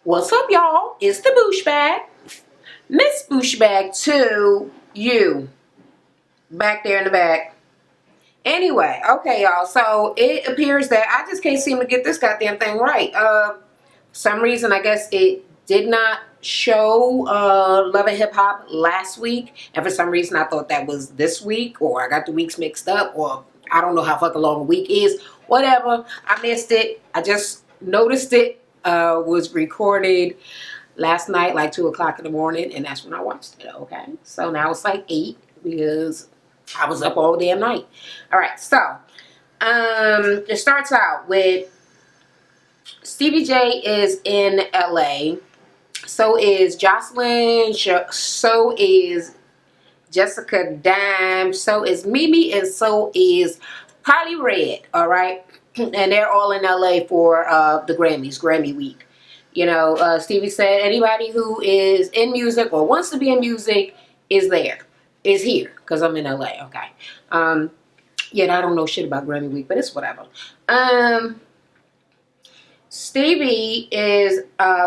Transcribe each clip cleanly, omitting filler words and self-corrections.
What's up, y'all? It's the Bouche Bag. MsBoucheBag to you. Back there in the back. Anyway, okay, y'all. So it appears that I just can't seem to get this goddamn thing right. For some reason, I guess it did not show Love and Hip Hop last week. And for some reason, I thought that was this week. Or I got the weeks mixed up. Or I don't know how fucking long a week is. Whatever. I missed it. I just noticed it was recorded last night, like 2 o'clock in the morning, and that's when I watched it. Okay, so now it's like 8 because I was up all damn night. All right, so it starts out with Stevie J is in LA. So is Jocelyn. So is Jessica Dime. So is Mimi, and so is Polly Red. All right, and they're all in LA for the Grammy week. You know, Stevie said anybody who is in music or wants to be in music is here, because I'm in LA, okay? Yeah, I don't know shit about Grammy Week, but it's whatever. Stevie is,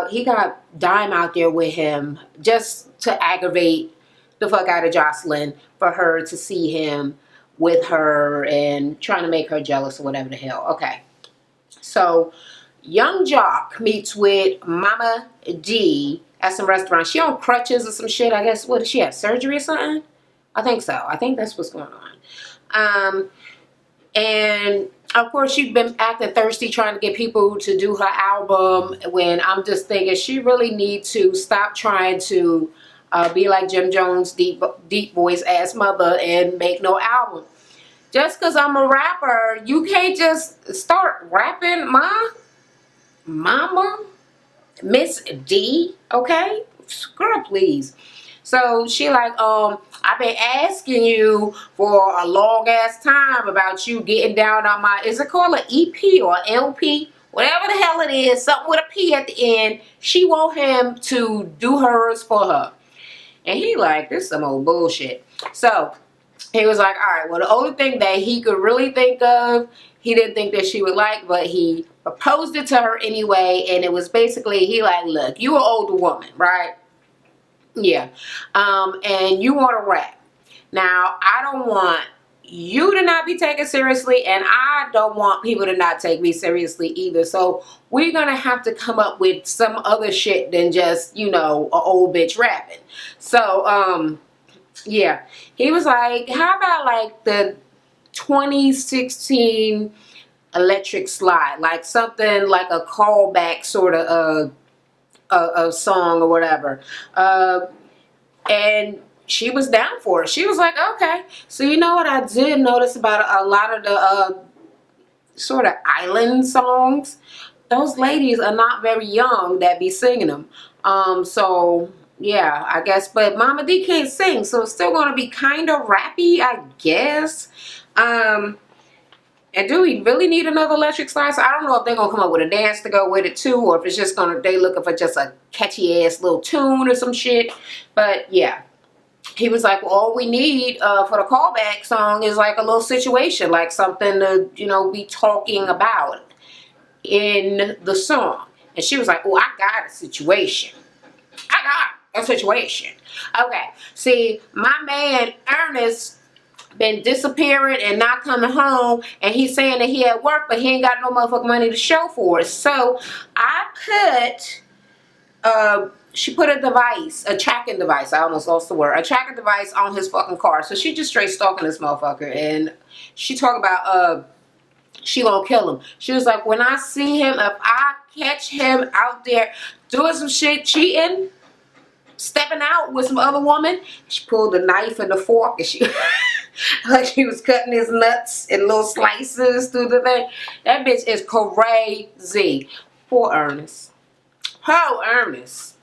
he got Dime out there with him just to aggravate the fuck out of Jocelyn for her to see him with her and trying to make her jealous or whatever the hell. Okay, so Young Jock meets with Mama D at some restaurant. She on crutches or some shit, I guess. What, does she have surgery or something? I think so. I think that's what's going on. And of course, she's been acting thirsty trying to get people to do her album, when I'm just thinking she really needs to stop trying to be like Jim Jones' deep voice ass mother and make no album. Just because I'm a rapper, you can't just start rapping, Mama, Miss D, okay? Girl, please. So she like, I've been asking you for a long ass time about you getting down on my, is it called an EP or LP? Whatever the hell it is, something with a P at the end. She want him to do hers for her. And he like, this is some old bullshit. So he was like, all right, well, the only thing that he could really think of, he didn't think that she would like, but he proposed it to her anyway. And it was basically, he like, look, you an older woman, right? Yeah. And you want to rap. Now, I don't want you to not be taken seriously, and I don't want people to not take me seriously either. So we're going to have to come up with some other shit than just, you know, an old bitch rapping. So, yeah, he was like, how about like the 2016 Electric Slide, like something like a callback sort of a song or whatever. And she was down for it. She was like, okay. So you know what I did notice about a lot of the sort of island songs? Those ladies are not very young that be singing them. So yeah, I guess. But Mama D can't sing, so it's still going to be kind of rappy, I guess. And do we really need another Electric Slide? So I don't know if they're going to come up with a dance to go with it too, or if it's just going to, they looking for just a catchy ass little tune or some shit. But yeah, he was like, well, all we need for the callback song is like a little situation, like something to, you know, be talking about in the song. And she was like, oh, I got a situation. I got a situation. Okay, see, my man Ernest been disappearing and not coming home, and he's saying that he at work, but he ain't got no motherfucking money to show for it. So I put she put a device, a tracking device, I almost lost the word, a tracking device on his fucking car. So she just straight stalking this motherfucker, and she talk about she gonna kill him. She was like, when I see him, if I catch him out there doing some shit, cheating, stepping out with some other woman, she pulled the knife and the fork, and she like she was cutting his nuts in little slices through the thing. That bitch is crazy. Poor Ernest. Poor Ernest.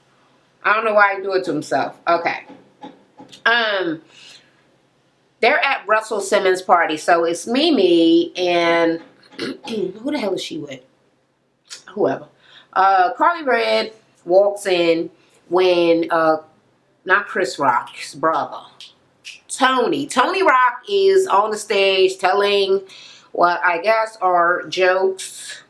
I don't know why he do it to himself. Okay. They're at Russell Simmons' party, so it's Mimi and who the hell is she with? Whoever. Carly Red walks in when not Chris Rock's brother, Tony Rock is on the stage telling what I guess are jokes.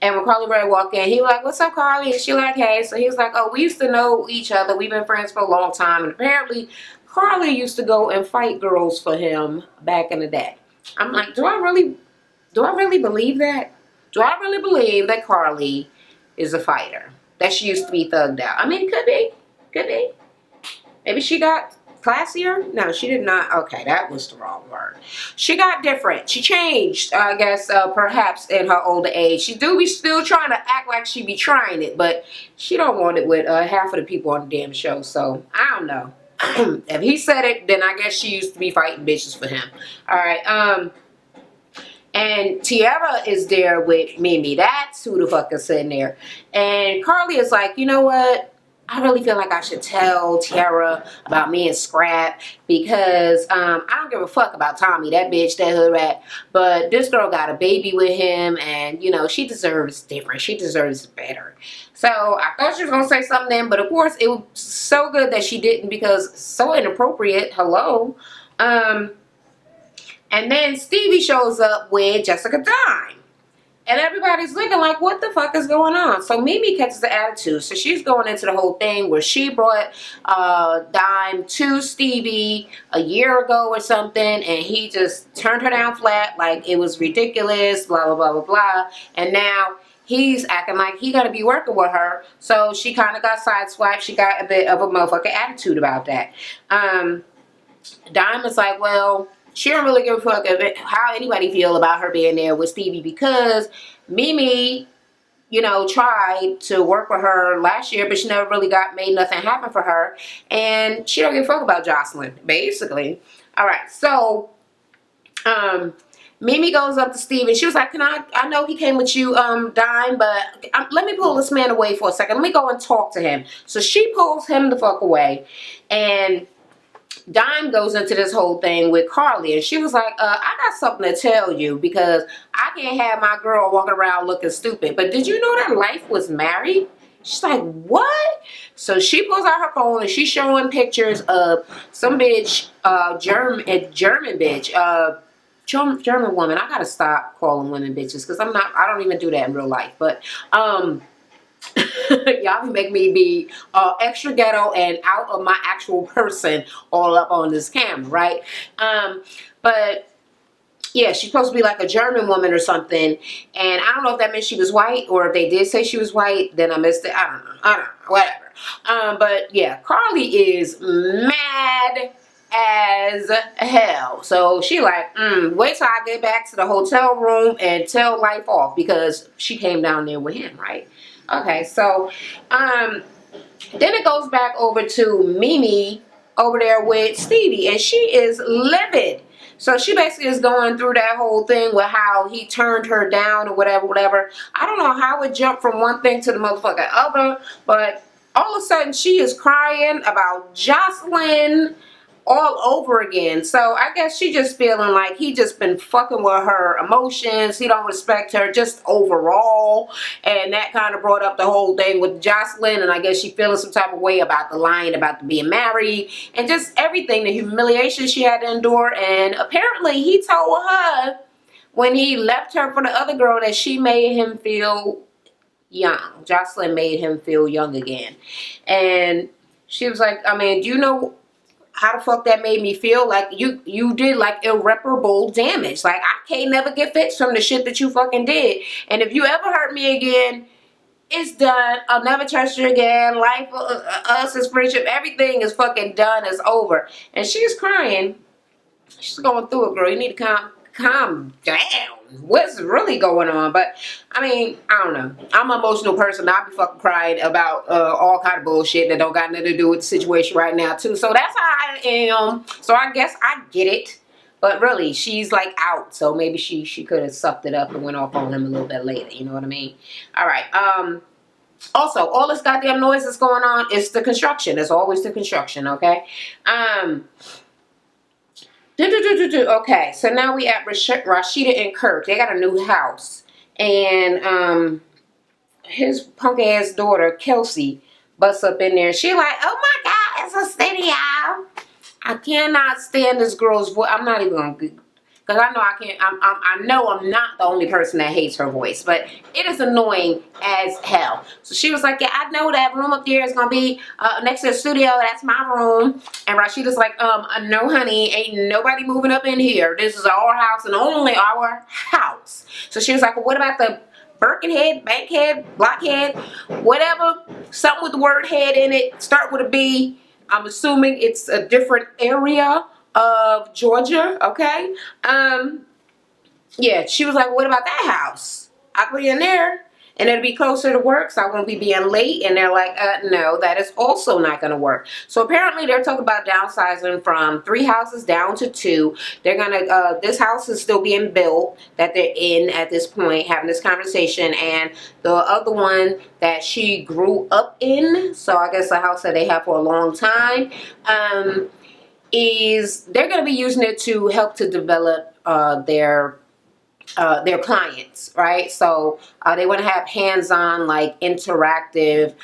And when Carly Ray walked in, he was like, "What's up, Carly?" And she like, "Hey." So he was like, "Oh, we used to know each other. We've been friends for a long time." And apparently, Carly used to go and fight girls for him back in the day. I'm like, do I really believe that? Do I really believe that Carly is a fighter? That she used to be thugged out? I mean, could be. Could be. Maybe she got classier? No, she did not. Okay, that was the wrong word. She got different. She changed, I guess, perhaps in her older age. She do be still trying to act like she be trying it, but she don't want it with half of the people on the damn show. So, I don't know. If he said it, then I guess she used to be fighting bitches for him. Alright, and Tiara is there with Mimi. That's who the fuck is sitting there. And Carly is like, you know what? I really feel like I should tell Tiara about me and Scrap because I don't give a fuck about Tommy, that bitch, that hood rat. But this girl got a baby with him, and you know she deserves different. She deserves better. So I thought she was gonna say something then, but of course it was so good that she didn't because so inappropriate. Hello. And then Stevie shows up with Jessica Dime. And everybody's looking like, what the fuck is going on? So Mimi catches the attitude. So she's going into the whole thing where she brought Dime to Stevie a year ago or something. And he just turned her down flat like it was ridiculous, blah, blah, blah, blah, blah. And now he's acting like he got to be working with her. So she kind of got sideswiped. She got a bit of a motherfucking attitude about that. Dime is like, well, she don't really give a fuck how anybody feel about her being there with Stevie because Mimi, you know, tried to work with her last year, but she never really made nothing happen for her. And she don't give a fuck about Jocelyn, basically. All right, so Mimi goes up to Steve and she was like, I know he came with you, Dime, but let me pull this man away for a second. Let me go and talk to him. So she pulls him the fuck away, and Dime goes into this whole thing with Carly, and she was like, I got something to tell you because I can't have my girl walking around looking stupid. But did you know that Life was married? She's like, what? So she pulls out her phone and she's showing pictures of some bitch, German bitch, German woman. I gotta stop calling women bitches because I don't even do that in real life. But y'all make me be extra ghetto and out of my actual person all up on this camera, right? But yeah, she's supposed to be like a German woman or something, and I don't know if that meant she was white or if they did say she was white, then I missed it. I don't know, whatever. But yeah, Carly is mad as hell. So she like, wait till I get back to the hotel room and tell Life off because she came down there with him, right? Okay, so then it goes back over to Mimi over there with Stevie, and she is livid. So she basically is going through that whole thing with how he turned her down or whatever. I don't know how it jumped from one thing to the motherfucking other, but all of a sudden she is crying about Jocelyn all over again. So I guess she just feeling like he just been fucking with her emotions. He don't respect her just overall, and that kind of brought up the whole thing with Jocelyn, and I guess she feeling some type of way about the lying about the being married and just everything, the humiliation she had to endure. And apparently he told her when he left her for the other girl that she made him feel young. Jocelyn made him feel young again. And she was like, I mean, do you know how the fuck that made me feel? Like you did like irreparable damage. Like I can't never get fixed from the shit that you fucking did. And if you ever hurt me again, it's done. I'll never trust you again. Life, us as friendship, everything is fucking done. It's over. And she's crying. She's going through it, girl. You need to calm down. What's really going on? But I mean, I don't know. I'm an emotional person. I be fucking crying about all kind of bullshit that don't got nothing to do with the situation right now too. So that's how I am. So I guess I get it. But really, she's like out. So maybe she could have sucked it up and went off on him a little bit later. You know what I mean? All right. Also, all this goddamn noise that's going on is the construction. It's always the construction. Okay. Okay, so now we at Rashida and Kirk. They got a new house, and his punk ass daughter Kelsey busts up in there. She like, oh my god, it's a city, y'all. I cannot stand this girl's voice. I'm not even gonna Because I know I can't. I know I'm not the only person that hates her voice, but it is annoying as hell. So she was like, "Yeah, I know that room up there is gonna be next to the studio. That's my room." And Rashida's like, "No, honey, ain't nobody moving up in here. This is our house and only our house." So she was like, "Well, what about the Birkenhead, Bankhead, Blockhead, whatever? Something with the word head in it. Start with a B. I'm assuming it's a different area of Georgia, okay?" Yeah, she was like, "What about that house? I put you in there and it'll be closer to work, so I won't be being late." And they're like, "No, that is also not going to work." So apparently they're talking about downsizing from 3 houses down to 2. They're going to, this house is still being built that they're in at this point, having this conversation. And the other one that she grew up in, so I guess the house that they have for a long time, is they're going to be using it to help to develop their clients, right? So they want to have hands-on, like interactive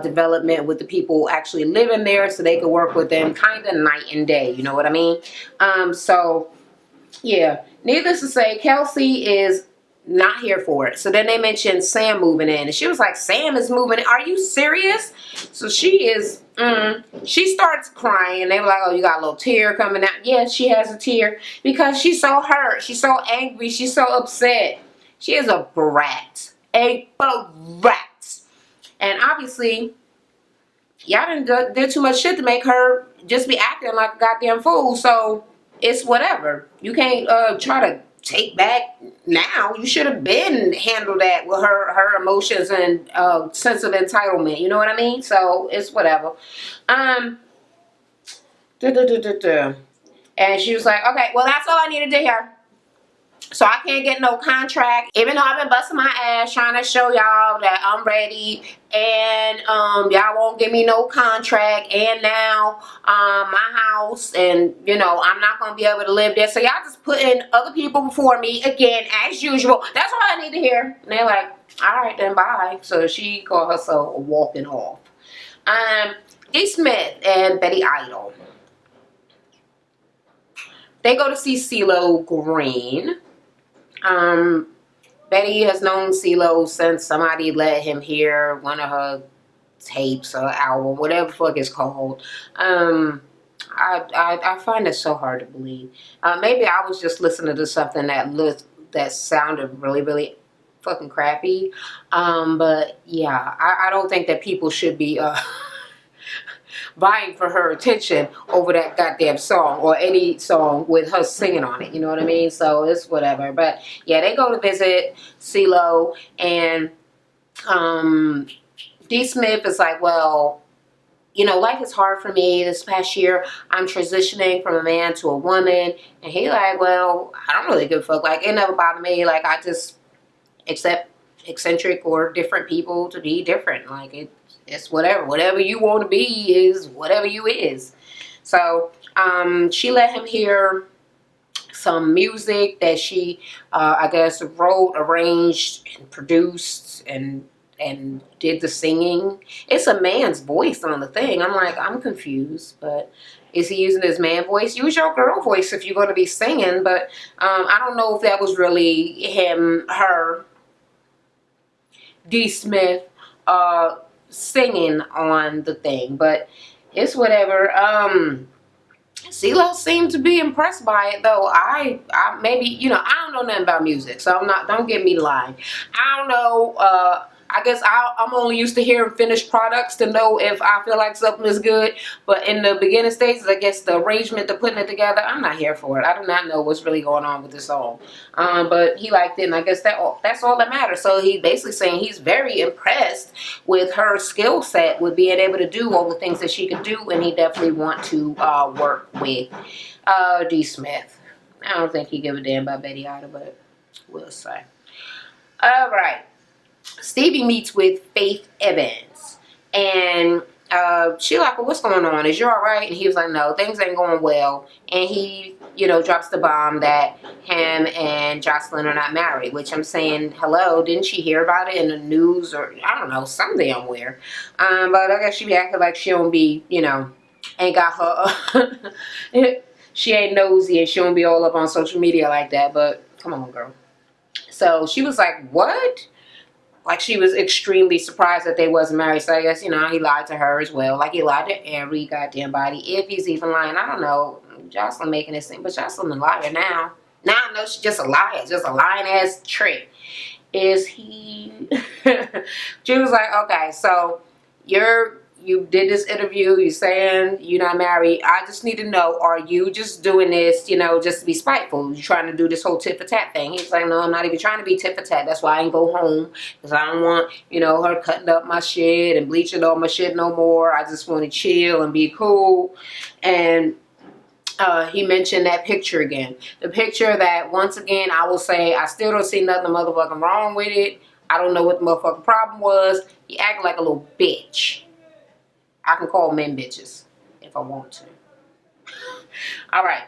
development with the people actually living there, so they can work with them kind of night and day. You know what I mean? So yeah, needless to say, Kelsey is not here for it. So then they mentioned Sam moving in, and she was like, "Sam is moving in? Are you serious?" So she is, she starts crying. They were like, "Oh, you got a little tear coming out." Yes, she has a tear because she's so hurt. She's so angry. She's so upset. She is a brat. A brat. And obviously, y'all didn't do too much shit to make her just be acting like a goddamn fool. So it's whatever. You can't try to take back now. You should have been handled that with her emotions and sense of entitlement. You know what I mean? So it's whatever. And she was like, "Okay, well, that's all I needed to hear. So I can't get no contract, even though I've been busting my ass trying to show y'all that I'm ready, and y'all won't give me no contract, and now my house, and you know, I'm not gonna be able to live there. So y'all just putting other people before me again as usual. That's all I need to hear." And they're like, "All right then, bye." So she called herself walking off. D. Smith and Betty Idle. They go to see CeeLo Green. Betty has known CeeLo since somebody let him hear one of her tapes or album, whatever the fuck it's called. I find it so hard to believe. Maybe I was just listening to something that sounded really, really fucking crappy. But yeah, I don't think that people should be vying for her attention over that goddamn song or any song with her singing on it. You know what I mean? So it's whatever. But yeah, they go to visit CeeLo, and D. Smith is like, "Well, you know, life is hard for me. This past year, I'm transitioning from a man to a woman." And he like, "Well, I don't really give a fuck. Like, it never bothered me. Like, I just accept eccentric or different people to be different. Like, it's whatever you want to be is whatever you is." So she let him hear some music that she I guess wrote, arranged, and produced, and did the singing. It's a man's voice on the thing. I'm like, I'm confused, but is he using his man voice? Use your girl voice if you're going to be singing. But I don't know if that was really her, D. Smith, singing on the thing, but it's whatever. CeeLo seemed to be impressed by it, though. I maybe, you know, I don't know nothing about music, so don't get me lying. I don't know. I guess I'm only used to hearing finished products to know if I feel like something is good. But in the beginning stages, I guess the arrangement, the putting it together, I'm not here for it. I do not know what's really going on with this song. But he liked it, and I guess that's all that matters. So he basically saying he's very impressed with her skill set, with being able to do all the things that she could do, and he definitely want to work with D. Smith. I don't think he give a damn about Betty Idle, but we'll say. All right. Stevie meets with Faith Evans, and she like, "Well, what's going on? Is you all right?" And he was like, "No, things ain't going well." And he, you know, drops the bomb that him and Jocelyn are not married, which I'm saying, hello, didn't she hear about it in the news, or I don't know, some damn where. But I guess she be acting like she don't be, you know, ain't got her she ain't nosy and she don't be all up on social media like that. But come on, girl. So she was like, what? Like, she was extremely surprised that they wasn't married. So I guess, you know, he lied to her as well. Like, he lied to every goddamn body. If he's even lying, I don't know. Jocelyn making it seem, but Jocelyn a liar now. Now I know she's just a liar. Just a lying ass trick. Is he... She was like, okay, so you did this interview, you're saying you're not married. I just need to know, are you just doing this, you know, just to be spiteful? You trying to do this whole tit for tat thing? He's like, no, I'm not even trying to be tit for tat. That's why I ain't go home, because I don't want, you know, her cutting up my shit and bleaching all my shit no more. I just want to chill and be cool. And he mentioned that picture again. The picture that, once again, I will say, I still don't see nothing motherfucking wrong with it. I don't know what the motherfucking problem was. He acted like a little bitch. I can call men bitches if I want to. Alright.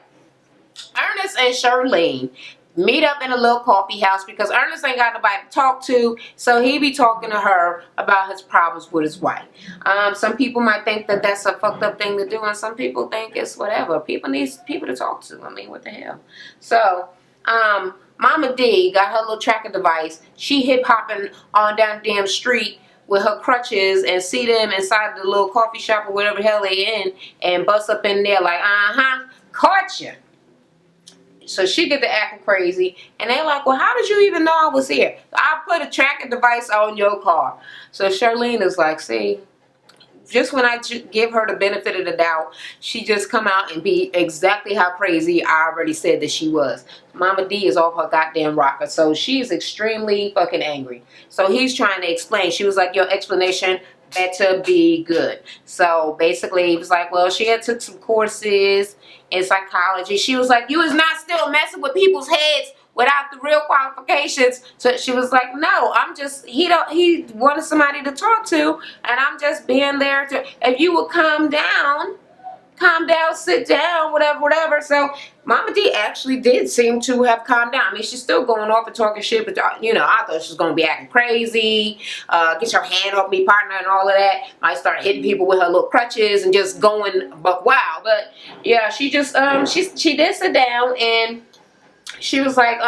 Ernest and Charlene meet up in a little coffee house because Ernest ain't got nobody to talk to. So he be talking to her about his problems with his wife. Some people might think that that's a fucked up thing to do. And some people think it's whatever. People need people to talk to. I mean, what the hell? So, Mama D got her little tracker device. She hip-hopping on down the damn street with her crutches and see them inside the little coffee shop or whatever the hell they in and bust up in there like, caught you. So she get to acting crazy and they're like, well, how did you even know I was here? I put a tracking device on your car. So Charlene is like, see, just when I give her the benefit of the doubt, she just come out and be exactly how crazy I already said that she was. Mama D is off her goddamn rocker. So she's extremely fucking angry. So he's trying to explain. She was like, your explanation better be good. So basically he was like, well, she had took some courses in psychology. She was like, you is not still messing with people's heads without the real qualifications. So she was like, no, I'm just, he wanted somebody to talk to, and I'm just being there to, if you would calm down, sit down, whatever. So Mama D actually did seem to have calmed down. I mean, she's still going off and talking shit, but you know, I thought she was going to be acting crazy, get your hand off me, partner, and all of that. Might start hitting people with her little crutches and just going but wow. But yeah, she just, she did sit down and she was like,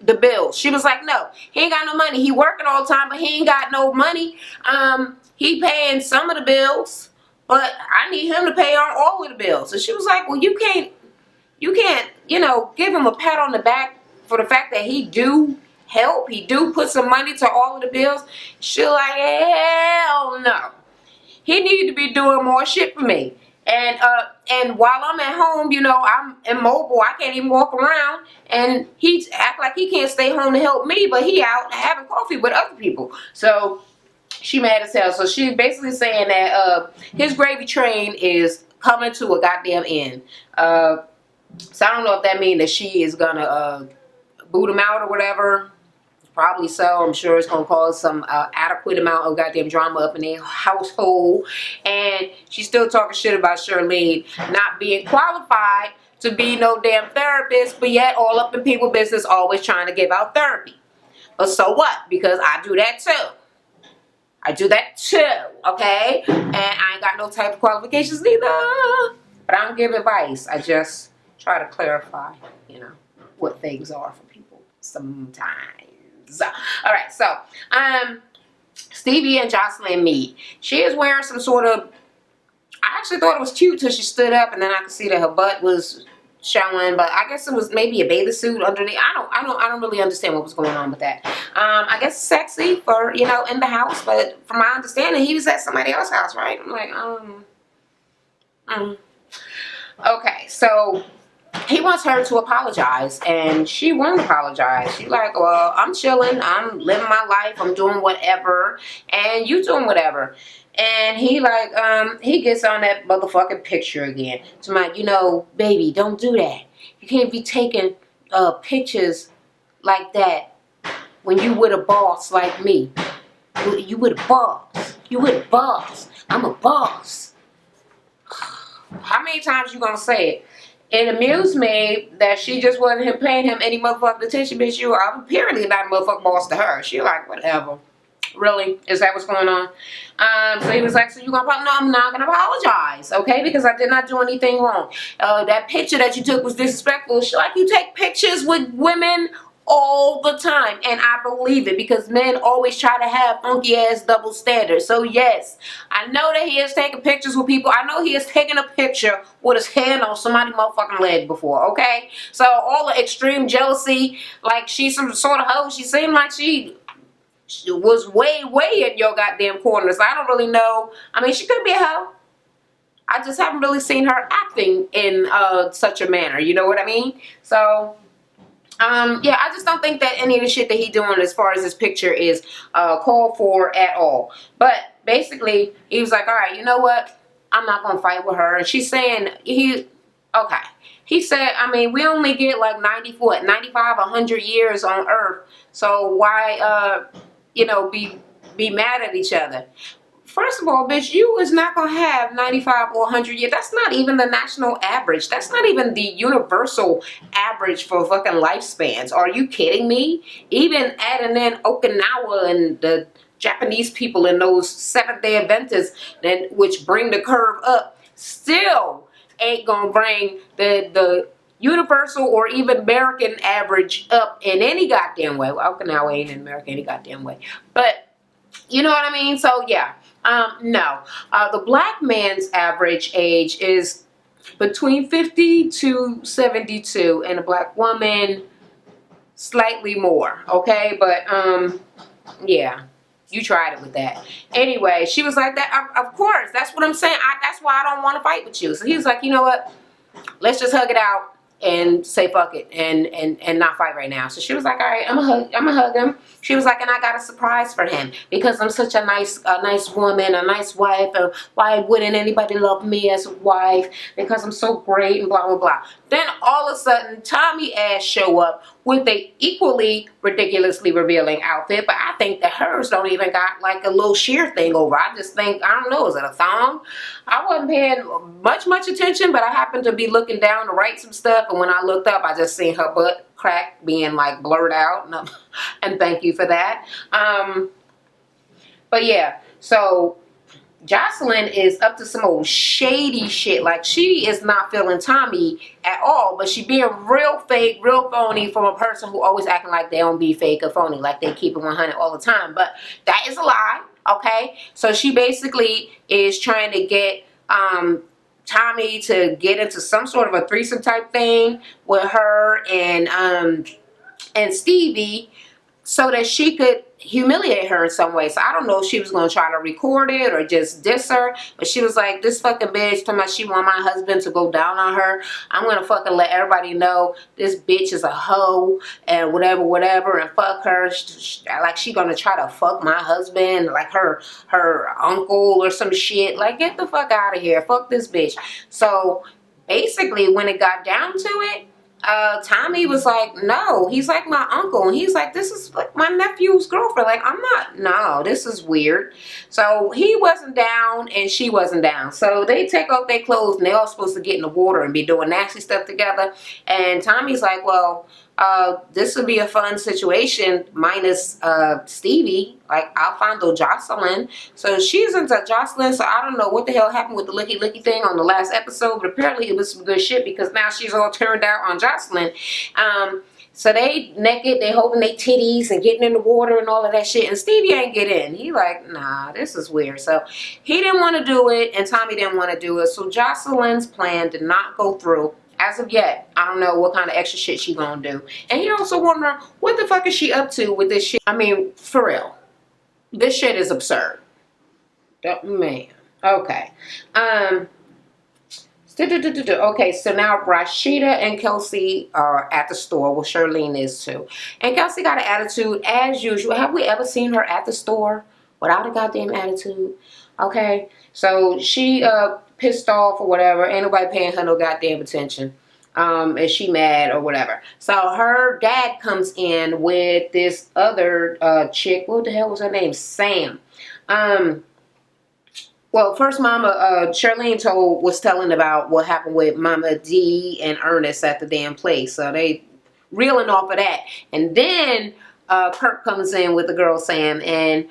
the bills. She was like, no, he ain't got no money. He working all the time, but he ain't got no money. He paying some of the bills, but I need him to pay on all of the bills. So she was like, well, you can't, you know, give him a pat on the back for the fact that he do help. He do put some money to all of the bills. She like, hell no. He need to be doing more shit for me. And while I'm at home, you know, I'm immobile. I can't even walk around. And he act like he can't stay home to help me, but he out having coffee with other people. So she mad as hell. So she basically saying that his gravy train is coming to a goddamn end. So I don't know if that means that she is gonna boot him out or whatever. Probably so. I'm sure it's going to cause some adequate amount of goddamn drama up in their household. And she's still talking shit about Charlene not being qualified to be no damn therapist, but yet all up in people's business always trying to give out therapy. But so what? Because I do that too. I do that too, okay? And I ain't got no type of qualifications neither. But I don't give advice. I just try to clarify, you know, what things are for people sometimes. Alright, so Stevie and Jocelyn meet. She is wearing some sort of, I actually thought it was cute till she stood up and then I could see that her butt was showing, but I guess it was maybe a bathing suit underneath. I don't really understand what was going on with that. I guess sexy for, you know, in the house, but from my understanding he was at somebody else's house, right? I'm like, okay, so he wants her to apologize, and she won't apologize. She's like, well, I'm chilling. I'm living my life. I'm doing whatever, and you doing whatever. And he like, he gets on that motherfucking picture again. To my, you know, baby, don't do that. You can't be taking pictures like that when you with a boss like me. You with a boss. You with a boss. I'm a boss. How many times you gonna say it? It amused me that she just wasn't paying him any motherfucking attention, bitch. You are apparently not a motherfucking boss to her. She like, whatever. Really? Is that what's going on? So he was like, so you gonna no, I'm not gonna apologize, okay? Because I did not do anything wrong. That picture that you took was disrespectful. Like, you take pictures with women all the time, and I believe it, because men always try to have funky ass double standards. So yes, I know that he has taken pictures with people. I know he has taken a picture with his hand on somebody's motherfucking leg before, okay? So all the extreme jealousy, like she's some sort of hoe. She seemed like she was way in your goddamn corner. So I don't really know. I mean, she could be a hoe. I just haven't really seen her acting in such a manner. You know what I mean? So yeah, I just don't think that any of the shit that he doing as far as this picture is called for at all. But basically, he was like, all right, you know what? I'm not going to fight with her. And she's saying, okay. He said, I mean, we only get like 95, 100 years on Earth. So why, you know, be mad at each other? First of all, bitch, you is not going to have 95 or 100 years. That's not even the national average. That's not even the universal average for fucking lifespans. Are you kidding me? Even adding in Okinawa and the Japanese people and those Seventh-day Adventists, which bring the curve up, still ain't going to bring the universal or even American average up in any goddamn way. Well, Okinawa ain't in America any goddamn way. But, you know what I mean? So, yeah. No. The black man's average age is between 50 to 72, and a black woman slightly more, okay? But, yeah. You tried it with that. Anyway, she was like that. Of course, that's what I'm saying. That's why I don't want to fight with you. So he was like, you know what? Let's just hug it out and say fuck it and not fight right now. So she was like, all right, I'm gonna hug him. She was like, and I got a surprise for him because I'm such a nice woman, a nice wife, and why wouldn't anybody love me as a wife? Because I'm so great and blah blah blah. Then all of a sudden, Tommy ass show up with a equally ridiculously revealing outfit, but I think that hers don't even got like a little sheer thing over. I just think, I don't know, is it a thong? I wasn't paying much attention, but I happened to be looking down to write some stuff, and when I looked up, I just seen her butt crack being like blurred out, and thank you for that. But yeah, so Jocelyn is up to some old shady shit. Like, she is not feeling Tommy at all, but she being real fake, real phony from a person who always acting like they don't be fake or phony, like they keep it 100 all the time. But that is a lie, okay? So she basically is trying to get Tommy to get into some sort of a threesome type thing with her and Stevie, so that she could humiliate her in some way. So I don't know if she was going to try to record it or just diss her. But she was like, this fucking bitch talking about she want my husband to go down on her. I'm going to fucking let everybody know this bitch is a hoe and whatever, and fuck her. Like, she going to try to fuck my husband, like her uncle or some shit. Like, get the fuck out of here. Fuck this bitch. So basically, when it got down to it, Tommy was like, no, he's like my uncle. And he's like, this is like my nephew's girlfriend. Like, no, this is weird. So he wasn't down and she wasn't down. So they take off their clothes and they're all supposed to get in the water and be doing nasty stuff together. And Tommy's like, well, this would be a fun situation minus Stevie. Like, I'll find old Jocelyn. So she's into Jocelyn. So I don't know what the hell happened with the licky thing on the last episode, but apparently it was some good shit because now she's all turned out on Jocelyn. So they naked, they holding their titties and getting in the water and all of that shit. And Stevie ain't get in. He like, nah, this is weird. So he didn't want to do it and Tommy didn't want to do it. So Jocelyn's plan did not go through. As of yet, I don't know what kind of extra shit she gonna do. And he also wondering, what the fuck is she up to with this shit? I mean, for real. This shit is absurd. Man. Okay. Okay, so now Rashida and Kelsey are at the store. Well, Charlene is too. And Kelsey got an attitude as usual. Have we ever seen her at the store without a goddamn attitude? Okay. So she pissed off or whatever. Ain't nobody paying her no goddamn attention. And she mad or whatever. So her dad comes in with this other chick. What the hell was her name? Sam. Well, first Mama, Charlene was telling about what happened with Mama D and Ernest at the damn place. So they reeling off of that. And then Kirk comes in with the girl Sam, and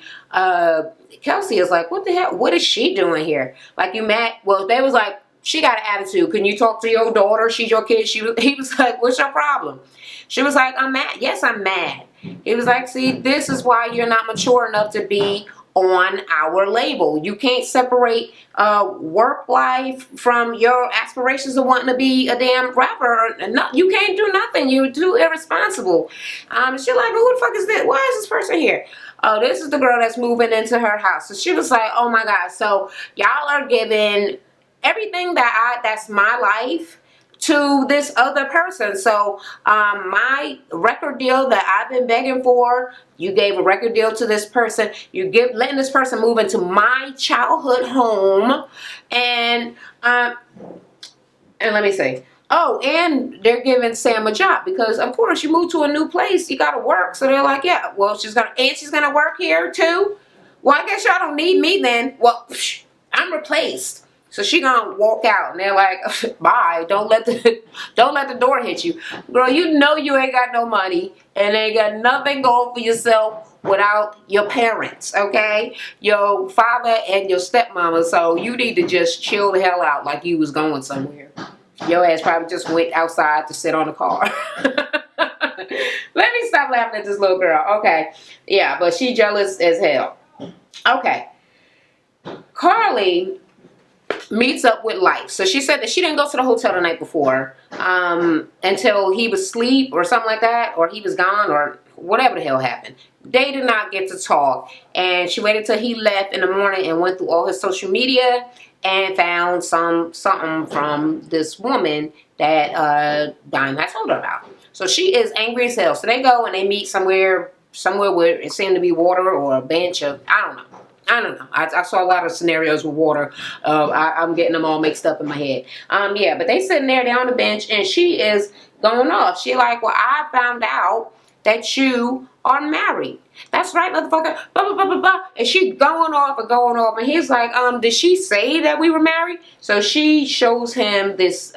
Kelsey is like, what the hell? What is she doing here? Like, you mad? Well, they was like, she got an attitude. Can you talk to your daughter? She's your kid. He was like, what's your problem? She was like, I'm mad. Yes, I'm mad. He was like, see, this is why you're not mature enough to be on our label. You can't separate work life from your aspirations of wanting to be a damn rapper. No, you can't do nothing. You're too irresponsible. She's like, who the fuck is this? Why is this person here? Oh, this is the girl that's moving into her house. So she was like, oh my God. So y'all are giving everything that's my life to this other person. So my record deal that I've been begging for, you gave a record deal to this person. You letting this person move into my childhood home, and let me say, oh, and they're giving Sam a job because of course you moved to a new place, you gotta work. So they're like, yeah, well, she's gonna work here too. Well, I guess y'all don't need me then. Well, I'm replaced. So she gonna walk out, and they're like, bye. Don't let the door hit you. Girl, you know you ain't got no money and ain't got nothing going for yourself without your parents, okay? Your father and your stepmama. So you need to just chill the hell out like you was going somewhere. Your ass probably just went outside to sit on the car. Let me stop laughing at this little girl. Okay. Yeah, but she jealous as hell. Okay. Carly meets up with Life. So she said that she didn't go to the hotel the night before until he was asleep or something like that, or he was gone, or whatever the hell happened. They did not get to talk, and she waited till he left in the morning and went through all his social media and found something from this woman that Dime had told her about. So she is angry as hell. So they go and they meet somewhere where it seemed to be water or a bench of, I don't know. I saw a lot of scenarios with water. I'm getting them all mixed up in my head. Yeah, but they sitting there, they're on the bench, and she is going off. She like, well, I found out that you are married. That's right, motherfucker. Blah, blah, blah, blah, blah. And she going off and going off. And he's like, did she say that we were married? So she shows him this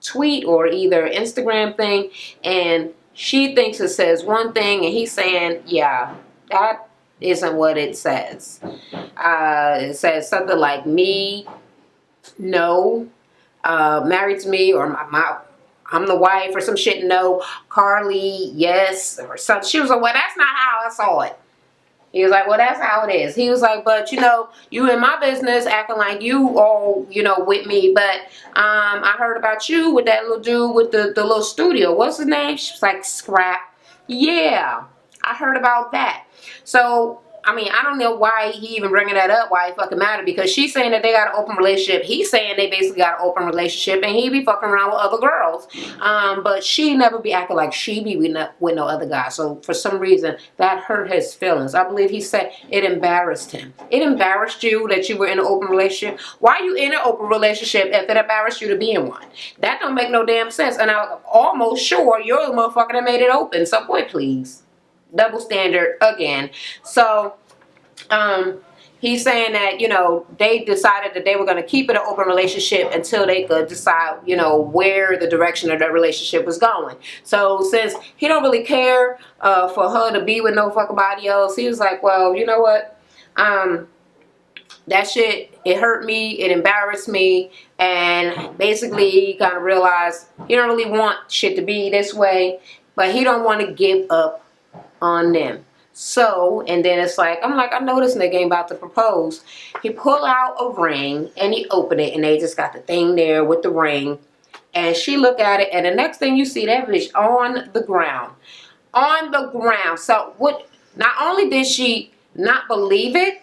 tweet or either Instagram thing, and she thinks it says one thing, and he's saying, yeah, that isn't what it says. It says something like me, no, married to me, or I'm the wife, or some shit, no, Carly, yes, or something. She was like, well, that's not how I saw it. He was like, well, that's how it is. He was like, but you know, you in my business acting like you all, you know, with me, but I heard about you with that little dude with the little studio. What's his name? She was like, Scrap. Yeah, I heard about that. So, I mean, I don't know why he even bringing that up, why it fucking matter, because she's saying that they got an open relationship. He's saying they basically got an open relationship, and he be fucking around with other girls. But she never be acting like she be with no other guy. So for some reason, that hurt his feelings. I believe he said it embarrassed him. It embarrassed you that you were in an open relationship? Why are you in an open relationship if it embarrassed you to be in one? That don't make no damn sense. And I'm almost sure you're the motherfucker that made it open. So boy, please. Double standard again. So he's saying that, you know, they decided that they were going to keep it an open relationship until they could decide, you know, where the direction of their relationship was going. So since he don't really care for her to be with no fucking body else, he was like, well, you know what, that shit, it hurt me, it embarrassed me, and basically he kind of realized he don't really want shit to be this way, but he don't want to give up on them. So, and then it's like, I'm like, I know this nigga ain't about to propose. He pull out a ring and he open it, and they just got the thing there with the ring. And she look at it, and the next thing you see, that bitch on the ground. On the ground. So what, not only did she not believe it,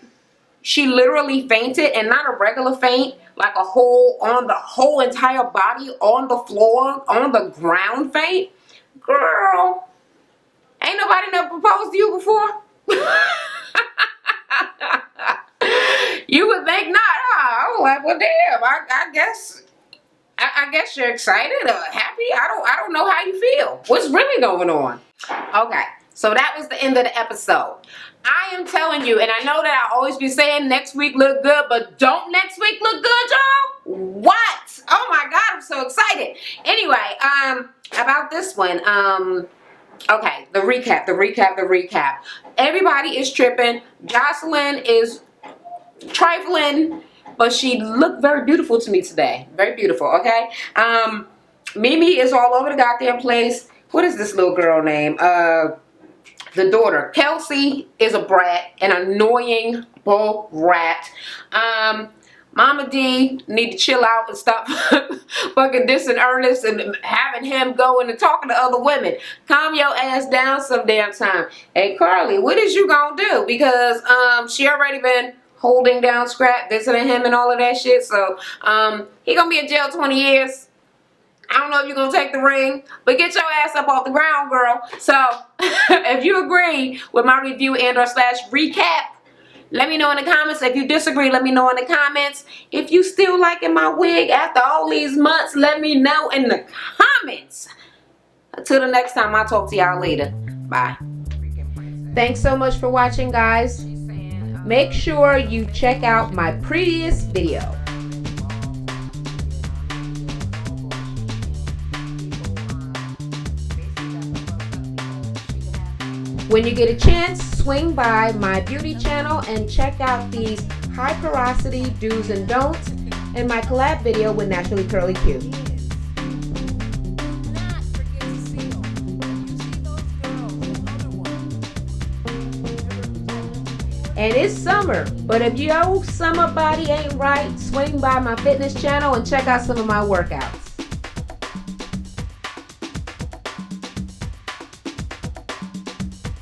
she literally fainted, and not a regular faint, like a whole, on the whole entire body, on the floor, on the ground faint. Girl, ain't nobody never proposed to you before? You would think not, huh? I was like, well, damn, I guess you're excited or happy. I don't know how you feel. What's really going on? Okay, so that was the end of the episode. I am telling you, and I know that I always be saying next week look good, but don't next week look good, y'all? What? Oh my God, I'm so excited. Anyway, about this one, Okay, the recap. Everybody is tripping. Jocelyn is trifling, but she looked very beautiful to me today. Very beautiful, okay? Mimi is all over the goddamn place. What is this little girl name? The daughter. Kelsey is a brat, an annoying bull rat. Mama D need to chill out and stop fucking dissing Ernest and having him going and talking to other women. Calm your ass down some damn time. Hey Carly, what is you gonna do? Because she already been holding down Scrap, visiting him and all of that shit. So he gonna be in jail 20 years. I don't know if you're gonna take the ring, but get your ass up off the ground, girl. So if you agree with my review and or slash recap, let me know in the comments. If you disagree, let me know in the comments. If you still liking my wig after all these months, let me know in the comments. Until the next time, I'll talk to y'all later. Bye. Thanks so much for watching, guys. Make sure you check out my previous video. When you get a chance, swing by my beauty channel and check out these high porosity do's and don'ts and my collab video with Naturally Curly Q. And it's summer, but if your summer body ain't right, swing by my fitness channel and check out some of my workouts.